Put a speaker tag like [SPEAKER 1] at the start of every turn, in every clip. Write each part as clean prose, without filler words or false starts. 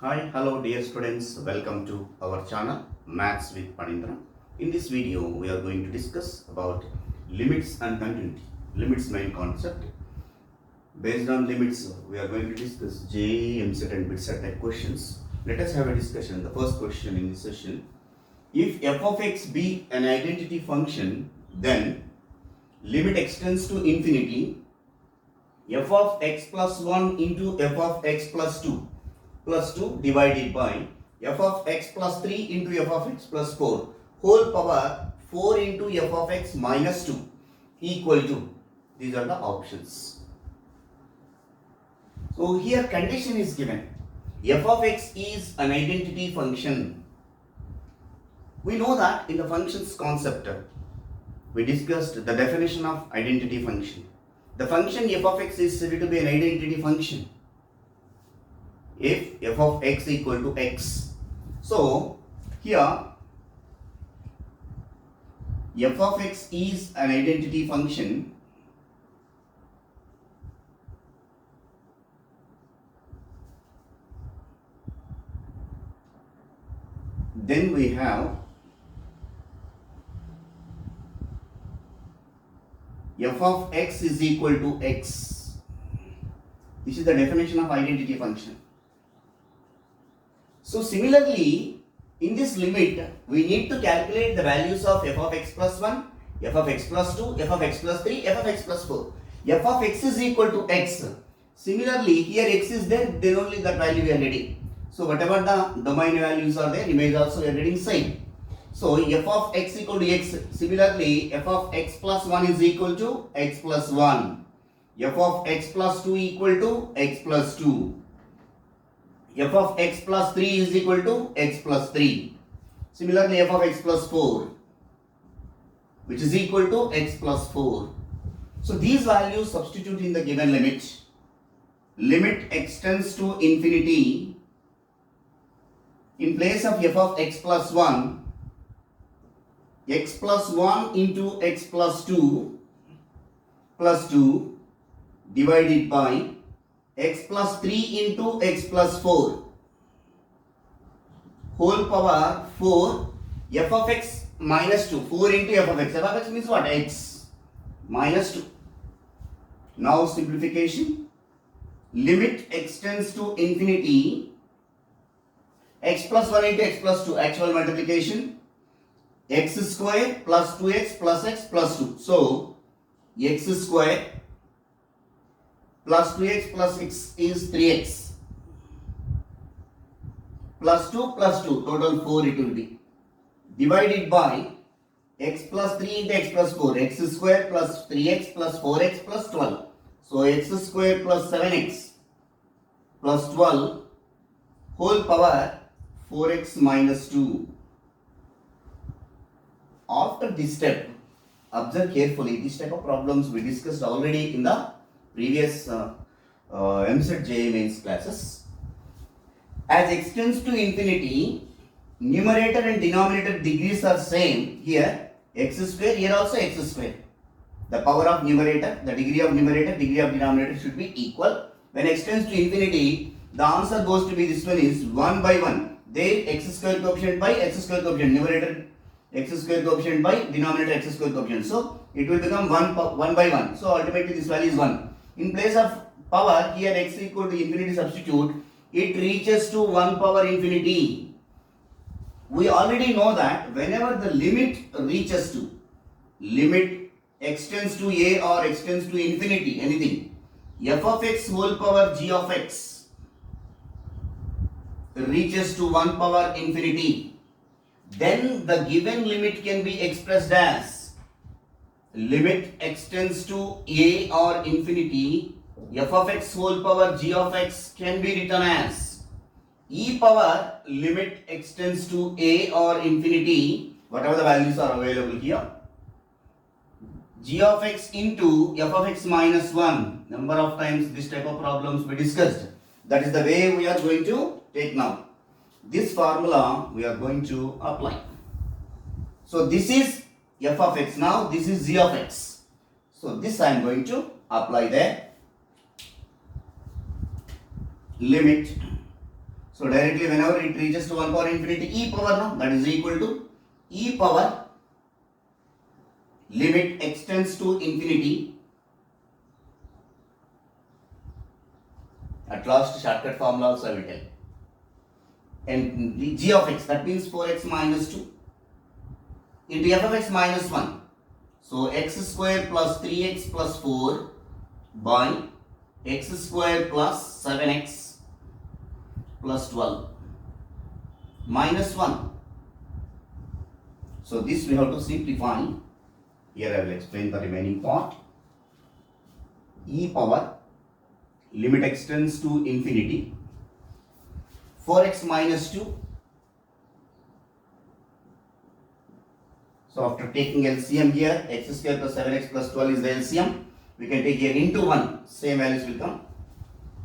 [SPEAKER 1] Hi, hello dear students, welcome to our channel Maths with Panindra. In this video, we are going to discuss about limits and continuity. Limits main concept. Based on limits, we are going to discuss JEE, MSET and BITSET type questions. Let us have a discussion. The first question in this session. If f of x be an identity function, then limit extends to infinity, f of x plus 1 into f of x plus 2 divided by f of x plus 3 into f of x plus 4 whole power 4 into f of x minus 2 equal to, these are the options. So here condition is given, f of x is an identity function. We know that in the functions concept we discussed the definition of identity function. The function f of x is said to be an identity function if f of x equal to x. So here f of x is an identity function. Then we have f of x is equal to x. This is the definition of identity function. So similarly, in this limit, we need to calculate the values of f of x plus 1, f of x plus 2, f of x plus 3, f of x plus 4. f of x is equal to x. Similarly, here x is there, then only that value we are getting. So whatever the domain values are there, image also we are getting same. So f of x equal to x. Similarly, f of x plus 1 is equal to x plus 1. f of x plus 2 equal to x plus 2. f of x plus 3 is equal to x plus 3. Similarly, f of x plus 4, which is equal to x plus 4. So these values substitute in the given limit. Limit extends to infinity. In place of f of x plus 1, x plus 1 into x plus 2 divided by x plus 3 into x plus 4 whole power 4 f of x minus 2, 4 into f of x means what? X minus 2. Now simplification, limit extends to infinity, x plus 1 into x plus 2, actual multiplication, x square plus 2x plus x plus 2. So x square plus 2x plus x is 3x plus 2 plus 2, total 4 it will be, divided by x plus 3 into x plus 4, x square plus 3x plus 4x plus 12. So x square plus 7x plus 12 whole power 4x minus 2. After this step, observe carefully, this type of problems we discussed already in the previous MSET JEE mains classes. As x tends to infinity, numerator and denominator degrees are same. Here x square, here also x square. The power of numerator, the degree of numerator, degree of denominator should be equal. When x tends to infinity, the answer goes to be, this one is 1 by 1. There x square coefficient by x square coefficient, numerator x square coefficient by denominator x square coefficient. So it will become 1 by 1. So ultimately this value is 1. In place of power, here x equal to infinity substitute, it reaches to 1 power infinity. We already know that whenever the limit reaches to, limit extends to a or extends to infinity, anything, f of x whole power g of x reaches to 1 power infinity, then the given limit can be expressed as limit extends to a or infinity, f of x whole power g of x can be written as e power limit extends to a or infinity, whatever the values are available here, g of x into f of x minus 1. Number of times this type of problems we discussed. That is the way we are going to take now. This formula we are going to apply. So this is f of x, now this is g of x. So this I am going to apply there. Limit So directly whenever it reaches to 1 power infinity e power, no, that is equal to e power limit extends to infinity. At last shortcut formula also I will tell. And the g of x, that means 4x minus 2 into f of x minus 1. So x square plus 3x plus 4 by x square plus 7x plus 12 minus 1. So this we have to simplify. Here I will explain the remaining part. E power limit extends to infinity 4x minus 2. So after taking LCM here, x square plus 7x plus 12 is the LCM. We can take here into 1, same values will come.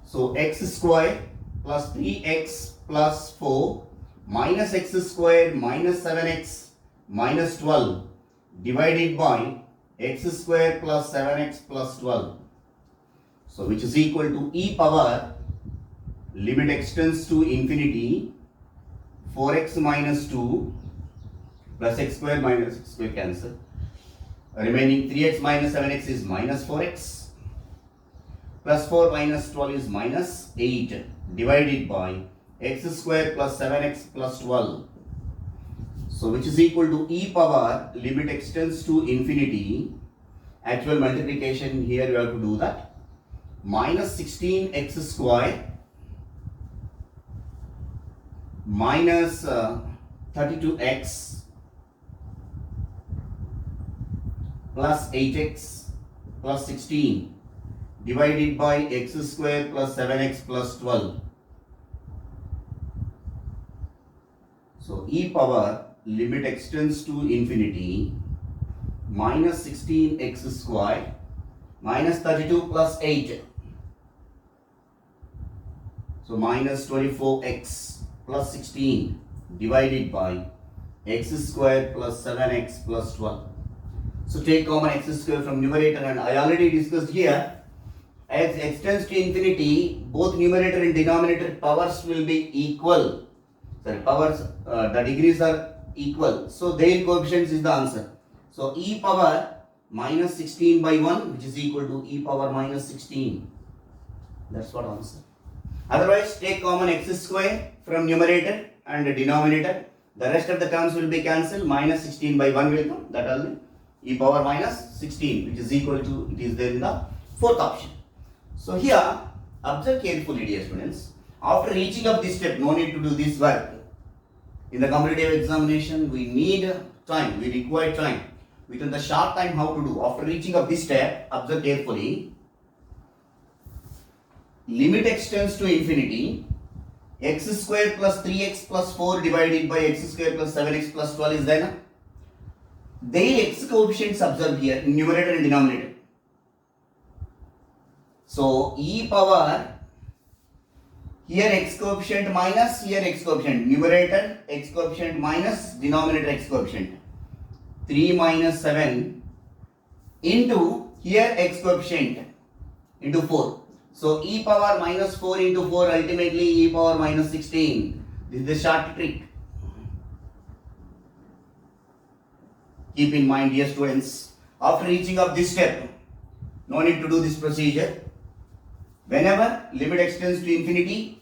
[SPEAKER 1] So x square plus 3x plus 4 minus x square minus 7x minus 12 divided by x square plus 7x plus 12. So which is equal to e power limit extends to infinity 4x minus 2 plus x square minus x square cancel. Remaining 3x minus 7x is minus 4x plus 4 minus 12 is minus 8 divided by x square plus 7x plus 12. So which is equal to e power limit extends to infinity. Actual multiplication here you have to do that. Minus 16x square minus 32x plus 8x plus 16 divided by x square plus 7x plus 12. So e power limit extends to infinity minus 16x square minus 32 plus 8. So minus 24x plus 16 divided by x square plus 7x plus 12. So take common x square from numerator, and I already discussed here, as x tends to infinity, both numerator and denominator powers will be equal. Sorry, powers, the degrees are equal. So their coefficients is the answer. So e power minus 16 by 1, which is equal to e power minus 16. That's what answer. Otherwise, take common x square from numerator and denominator. The rest of the terms will be cancelled. Minus 16 by 1 will come. That only. E power minus 16, which is equal to, it is there in the fourth option. So here, observe carefully, dear students. After reaching up this step, no need to do this work. In the competitive examination, we need time. We require time. Within the short time, how to do? After reaching up this step, observe carefully. Limit extends to infinity. X square plus 3x plus 4 divided by x square plus 7x plus 12 is there. Their x coefficients observed here in numerator and denominator. So e power, here x coefficient minus, here x coefficient, numerator x coefficient minus, denominator x coefficient. 3 minus 7 into here x coefficient into 4. So e power minus 4 into 4, ultimately e power minus 16. This is the short trick. Keep in mind, dear students, after reaching up this step, no need to do this procedure. Whenever limit extends to infinity,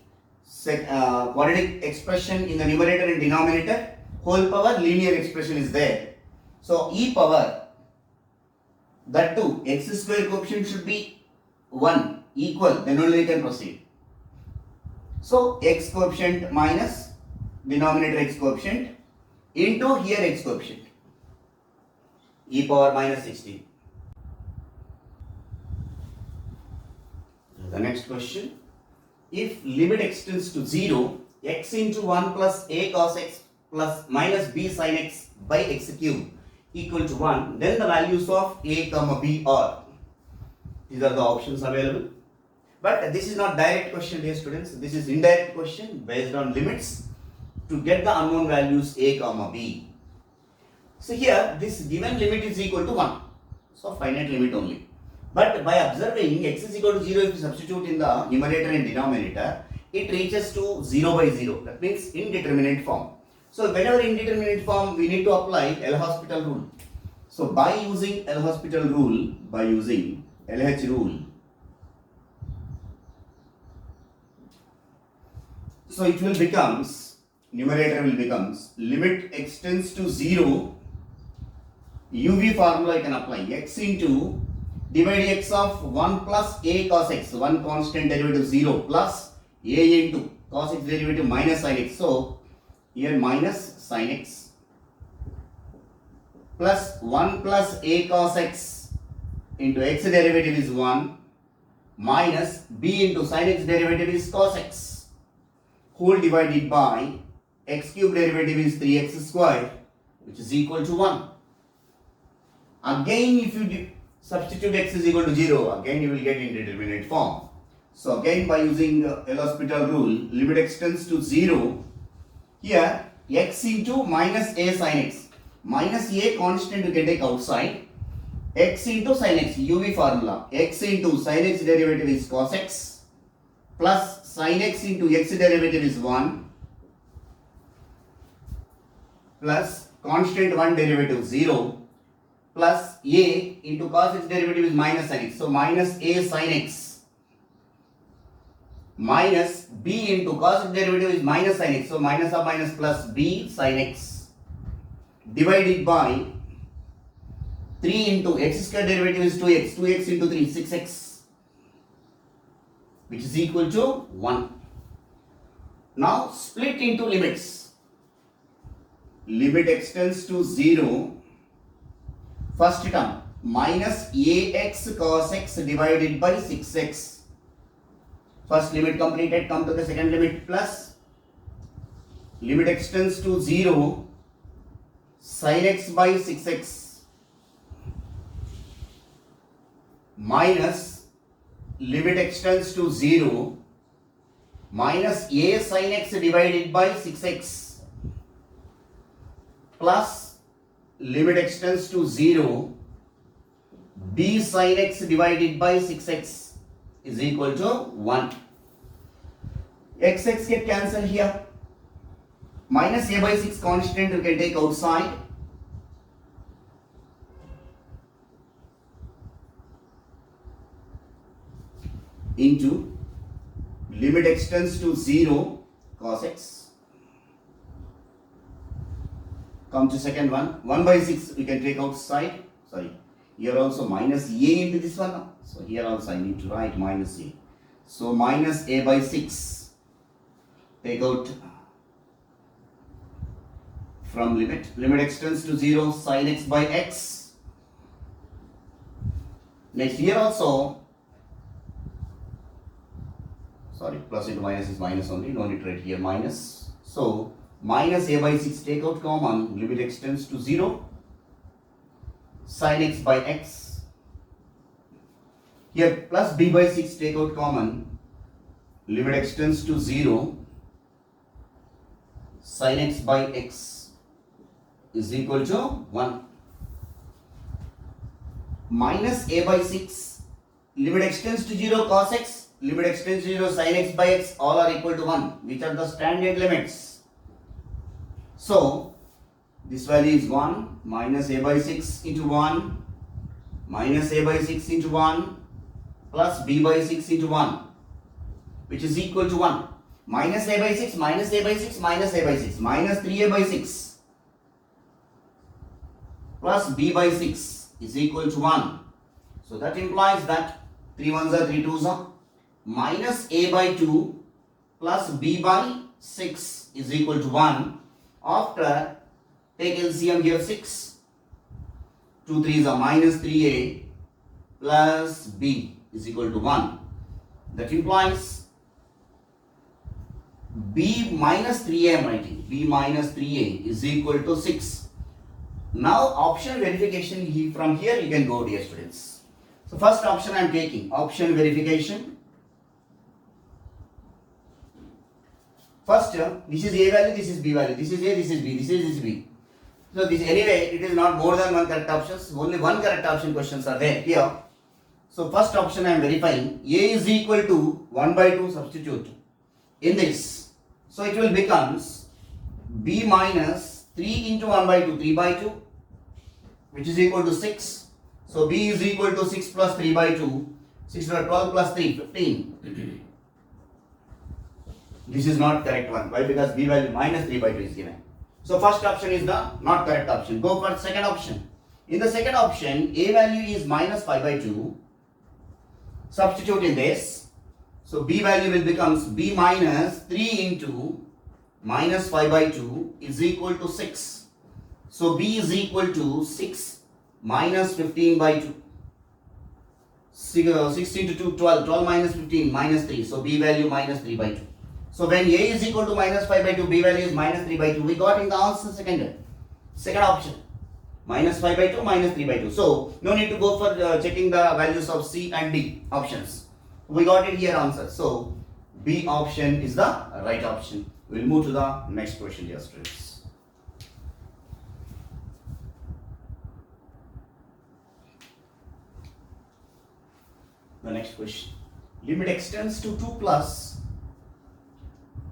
[SPEAKER 1] quadratic expression in the numerator and denominator, whole power linear expression is there. So e power, that too, x square coefficient should be 1 equal, then only you can proceed. So x coefficient minus denominator x coefficient into here x coefficient, e power minus 16. The next question, if limit extends to 0, x into 1 plus a cos x plus minus b sin x by x cube equal to 1, then the values of a comma b are. These are the options available. But this is not direct question, dear students. This is indirect question based on limits to get the unknown values a comma b. So here this given limit is equal to 1. So finite limit only. But by observing x is equal to 0, if you substitute in the numerator and denominator, it reaches to 0 by 0. That means indeterminate form. So whenever indeterminate form, we need to apply L'Hospital rule. So by using L'Hospital rule, by using LH rule, so it will becomes, numerator will becomes, limit extends to 0, UV formula I can apply, x into, divide x of 1 plus a cos x, 1 constant derivative 0 plus a into cos x derivative minus sin x. So here minus sin x plus 1 plus a cos x into x derivative is 1 minus b into sin x derivative is cos x whole divided by x cube derivative is 3x square, which is equal to 1. Again if you substitute x is equal to 0, again you will get indeterminate form. So again by using L'Hospital rule, limit extends to 0. Here x into minus a sin x, minus a constant you can take outside, x into sin x, UV formula, x into sin x derivative is cos x plus sin x into x derivative is 1 plus constant 1 derivative 0 plus a into cos x derivative is minus sin x. So minus a sin x minus b into cos x derivative is minus sin x. So minus of minus plus b sin x divided by 3 into x square derivative is 2x. 2x into 3, 6x, which is equal to 1. Now split into limits. Limit extends to 0. First term minus ax cos x divided by 6x. First limit completed, come to the second limit plus limit extends to 0 sin x by 6x minus limit extends to 0 minus a sin x divided by 6x plus limit extends to 0 b sin x divided by 6x is equal to 1. X get cancelled here. Minus a by 6 constant you can take outside. Into limit extends to 0 cos x. Come to second one. 1 by 6 we can take outside. Sorry. Here also minus a into this one. So here also I need to write minus a. So minus a by 6. Take out from limit. Limit extends to 0 sin x by x. Next here also, sorry, plus into minus is minus only. No need to write here minus. So minus a by 6 take out common. Limit extends to 0 sin x by x. Here plus b by 6 take out common. Limit extends to 0 sin x by x is equal to 1. Minus a by 6, limit extends to 0 cos x, limit extends to 0 sin x by x, all are equal to 1, which are the standard limits. So this value is 1, minus a by 6 into 1, minus a by 6 into 1, plus b by 6 into 1, which is equal to 1. Minus a by 6, minus a by 6, minus a by 6, minus 3a by 6, plus b by 6 is equal to 1. So that implies that 3 ones are 3 twos are minus a by 2 plus b by 6 is equal to 1. After take LCM here 6. 2 3s are minus 3a plus b is equal to 1. That implies b minus 3a I am writing. b minus 3a is equal to 6. Now option verification, from here you can go, dear students. So first option I am taking, option verification. First, this is a value, this is b value, this is a, this is b, this is b. So this anyway, it is not more than one correct options, only one correct option questions are there here. So first option I am verifying, a is equal to 1 by 2 substitute. in this. So it will becomes b minus 3 into 1 by 2, 3 by 2, which is equal to 6. So b is equal to 6 plus 3 by 2, 6 by 12 plus 3, 15. This is not correct one. Why? Because b value minus 3 by 2 is given. So first option is the not correct option. Go for second option. In the second option, a value is minus 5 by 2. Substitute in this. So b value will becomes b minus 3 into minus 5 by 2 is equal to 6. So b is equal to 6 minus 15 by 2. 6 into 2, 12. 12 minus 15 minus 3. So b value minus 3 by 2. So when a is equal to minus 5 by 2, b value is minus 3 by 2. We got in the answer second option. Minus 5 by 2, minus 3 by 2. So no need to go for checking the values of C and D options. We got it here answer. So B option is the right option. We will move to the next question, dear students. The next question. Limit extends to 2 plus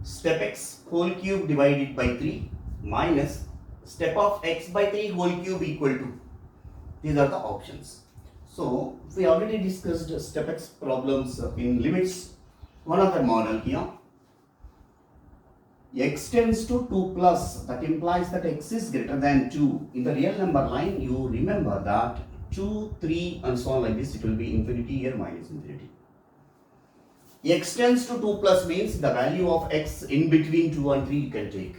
[SPEAKER 1] step x whole cube divided by 3 minus step of x by 3 whole cube equal to. These are the options. So we already discussed step x problems in limits. One of the model here. X tends to 2 plus, that implies that x is greater than 2. In the real number line, you remember that 2, 3 and so on like this, it will be infinity here minus infinity. X tends to 2 plus means the value of x in between 2 and 3 you can take.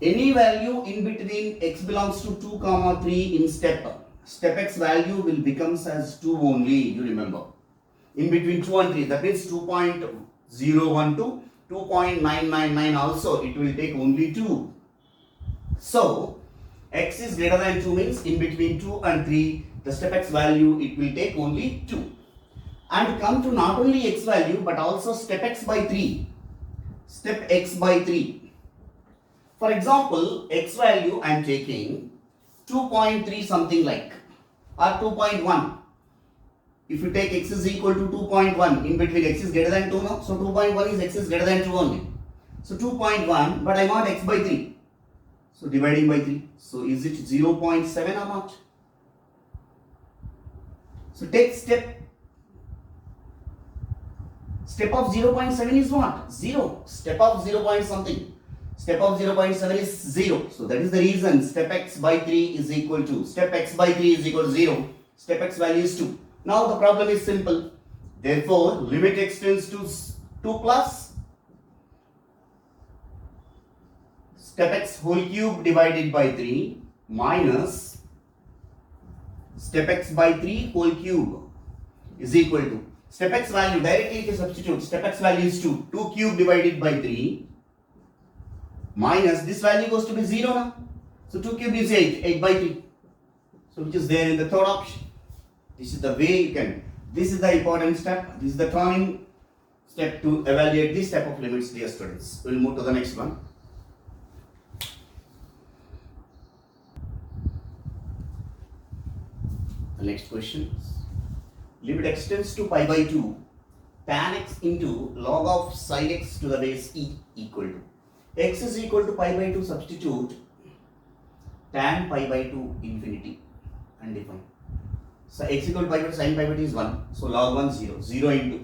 [SPEAKER 1] Any value in between x belongs to 2 comma 3 in step x value will becomes as 2 only, you remember. In between 2 and 3, that means 2.012, 2.999 also, it will take only 2. So x is greater than 2 means in between 2 and 3, the step x value it will take only 2. And come to not only x value but also step x by 3. Step x by 3. For example, x value I am taking 2.3 something like or 2.1. If you take x is equal to 2.1, in between x is greater than 2 now. So 2.1 is x is greater than 2 only. So 2.1, but I want x by 3. So dividing by 3. So is it 0.7 or not? So take step of 0.7 is what? 0. Step of 0 point something. Step of 0.7 is 0. So that is the reason step x by 3 is equal to, step x by 3 is equal to 0. Step x value is 2. Now the problem is simple. Therefore, limit extends to 2 plus step x whole cube divided by 3 minus step x by 3 whole cube is equal to, step x value directly if you substitute, step x value is 2. 2 cube divided by 3 minus this value goes to be 0 now. So 2 cube is 8, 8 by 3. So which is there in the third option. This is the way you can, this is the important step, this is the turning step to evaluate this type of limits, dear students. We will move to the next one. The next question. Limit extends to pi by 2, tan x into log of sin x to the base e equal to. X is equal to pi by 2, substitute tan pi by 2 infinity and define. So x equal to pi by 2, sin pi by 2 is 1. So log 1 0. 0 into.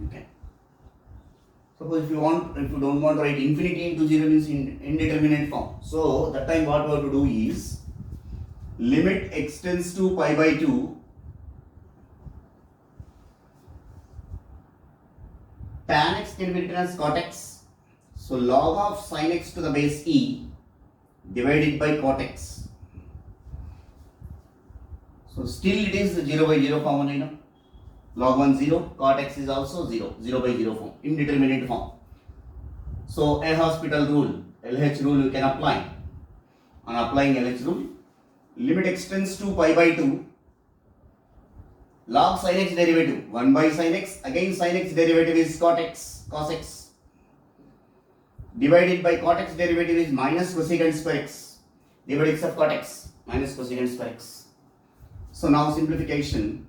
[SPEAKER 1] You can. Suppose if you don't want to write infinity into 0 means in indeterminate form. So that time what we have to do is limit extends to pi by 2 tan x can be written as cot x. So log of sin x to the base e divided by cot x. So still it is 0 by 0 form only now. Log 1 0, cot x is also 0, 0 by 0 form, indeterminate form. So a hospital rule, LH rule you can apply. On applying LH rule, limit extends to pi by 2. Log sin x derivative 1 by sin x, again sin x derivative is cot x, cos x, divided by cot x derivative is minus cosecant square x, divided x of cot x minus cosecant square x. So now simplification,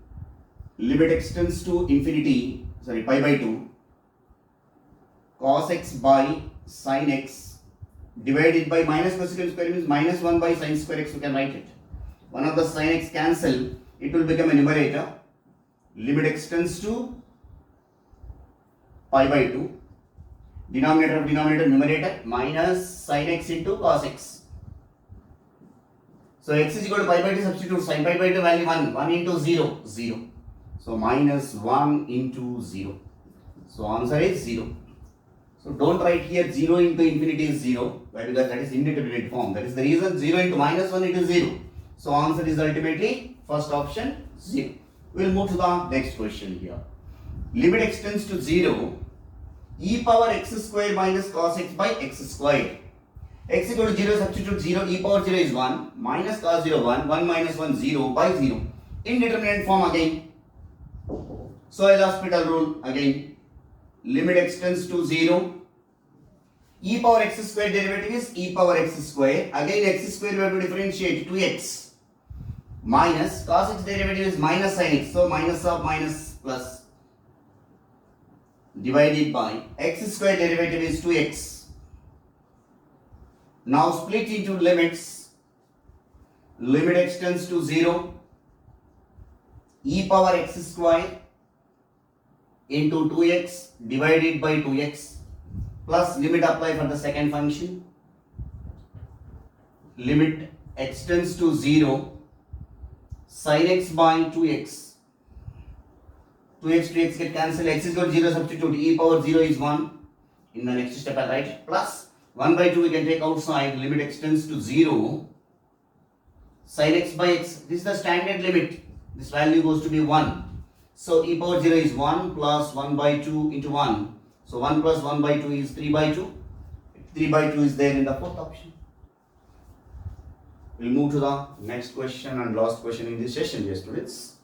[SPEAKER 1] limit extends to infinity, pi by 2, cos x by sin x divided by minus cosecant square means minus 1 by sin square x. You can write it. One of the sin x cancel, it will become a numerator. Limit x tends to pi by 2. Denominator of denominator numerator minus sin x into cos x. So x is equal to pi by 2, substitute sin pi by 2 value 1. 1 into 0, 0. So minus 1 into 0. So answer is 0. So don't write here 0 into infinity is 0. Why? Because that is indeterminate form. That is the reason 0 into minus 1 it is 0. So answer is ultimately first option 0. We will move to the next question here. Limit x tends to 0. E power x square minus cos x by x square. X equal to 0, substitute 0, e power 0 is 1, minus cos 0, 1, 1 minus 1, 0 by 0. Indeterminate form again. So L'Hospital rule again. Limit x tends to 0. E power x square derivative is e power x square. Again x square we have to differentiate 2x. Minus cos x derivative is minus sin x. So minus of minus plus. Divided by x square derivative is 2x. Now split into limits. Limit x tends to 0. E power x square into 2x divided by 2x plus limit apply for the second function. Limit x tends to 0. Sin x by 2x. 2x get cancelled. X is equal to 0, substitute e power 0 is 1. In the next step I write plus 1 by 2 we can take outside. Limit x tends to 0. Sin x by x. This is the standard limit. This value goes to be 1. So e power 0 is 1 plus 1 by 2 into 1. So 1 plus 1 by 2 is 3 by 2. 3 by 2 is there in the fourth option. We'll move to the next question and last question in this session, dear students.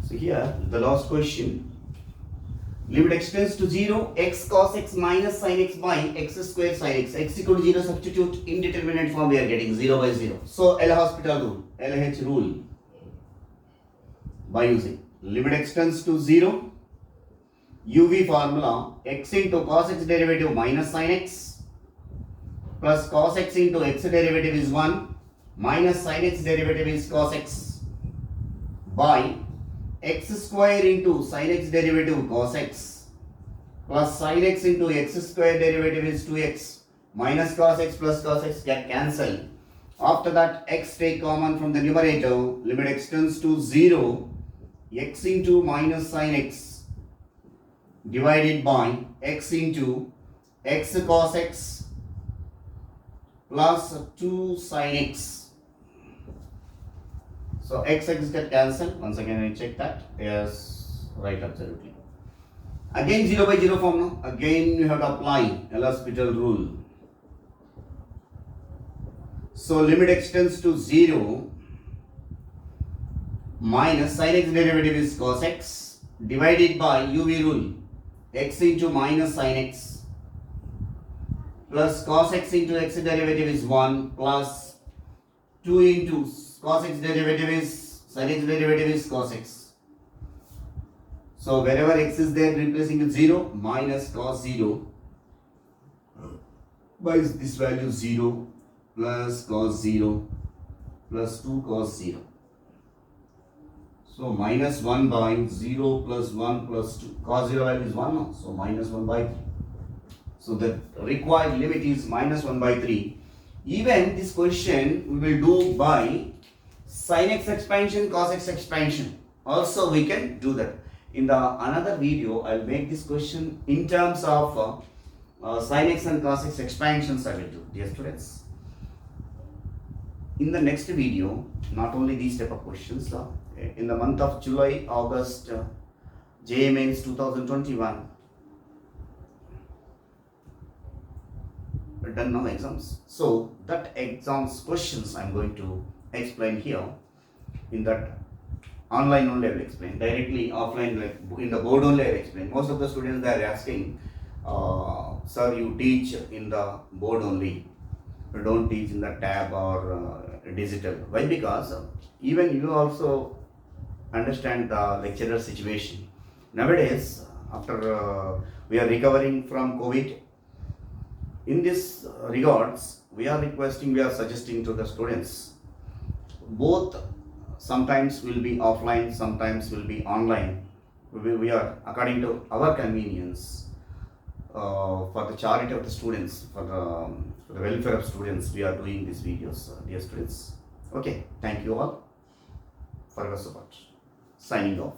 [SPEAKER 1] So here the last question. Limit x tends to 0, x cos x minus sin x by x square sin x. X equal to 0, substitute indeterminate form we are getting 0 by 0. So L'Hospital rule, LH rule by using limit x tends to 0, UV formula x into cos x derivative minus sin x plus cos x into x derivative is 1 minus sin x derivative is cos x by x square into sin x derivative cos x plus sin x into x square derivative is 2x minus cos x plus cos x get cancelled. After that x take common from the numerator. Limit x tends to 0, x into minus sin x divided by x into x cos x plus 2 sin x. So x get cancelled. Once again I check that. Yes, right, absolutely. Again 0 by 0 form now. Again you have to apply L'Hospital rule. So limit x tends to 0 minus sin x derivative is cos x divided by UV rule x into minus sin x plus cos x into x derivative is 1 plus 2 into cos x derivative is sin x derivative is cos x. So wherever x is there, replacing with 0 minus cos 0 by this value 0 plus cos 0 plus 2 cos 0. So minus 1 by 0 plus 1 plus 2. Cos 0 value is 1 now. So minus 1 by 3. So the required limit is minus 1 by 3. Even this question we will do by sin x expansion, cos x expansion. Also we can do that. In the another video, I will make this question in terms of sin x and cos x expansions I will do, dear students. In the next video, not only these type of questions, in the month of July, August, JEE Mains 2021, we're done now exams. So that exams questions I am going to explain here. In that online only I will explain. Directly offline, like in the board only I will explain. Most of the students they are asking, sir, you teach in the board only. You don't teach in the tab or digital. Why? Because even you also understand the lecturer situation. Nowadays, after we are recovering from COVID, in this regards, we are suggesting to the students, both sometimes will be offline, sometimes will be online. We are, according to our convenience, for the charity of the students, for the welfare of students, we are doing these videos, dear students. Okay, thank you all for your support. Signing off.